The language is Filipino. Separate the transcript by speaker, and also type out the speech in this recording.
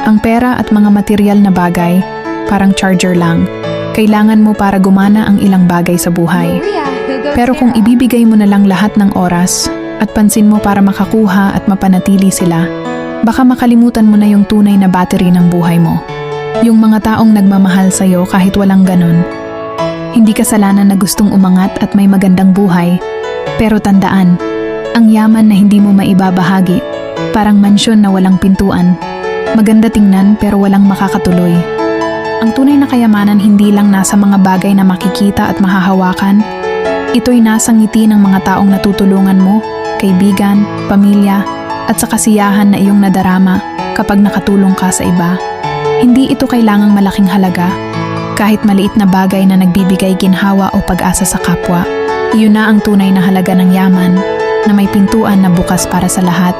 Speaker 1: Ang pera at mga material na bagay, parang charger lang. Kailangan mo para gumana ang ilang bagay sa buhay. Pero kung ibibigay mo na lang lahat ng oras at pansin mo para makakuha at mapanatili sila, baka makalimutan mo na yung tunay na battery ng buhay mo. Yung mga taong nagmamahal sa'yo kahit walang ganon. Hindi kasalanan na gustong umangat at may magandang buhay. Pero tandaan, ang yaman na hindi mo maibabahagi, parang mansyon na walang pintuan. Maganda tingnan pero walang makakatuloy. Ang tunay na kayamanan hindi lang nasa mga bagay na makikita at mahahawakan. Ito'y nasa ngiti ng mga taong natutulungan mo, kaibigan, pamilya, at sa kasiyahan na iyong nadarama kapag nakatulong ka sa iba. Hindi ito kailangang malaking halaga. Kahit maliit na bagay na nagbibigay ginhawa o pag-asa sa kapwa, iyon na ang tunay na halaga ng yaman na may pintuan na bukas para sa lahat.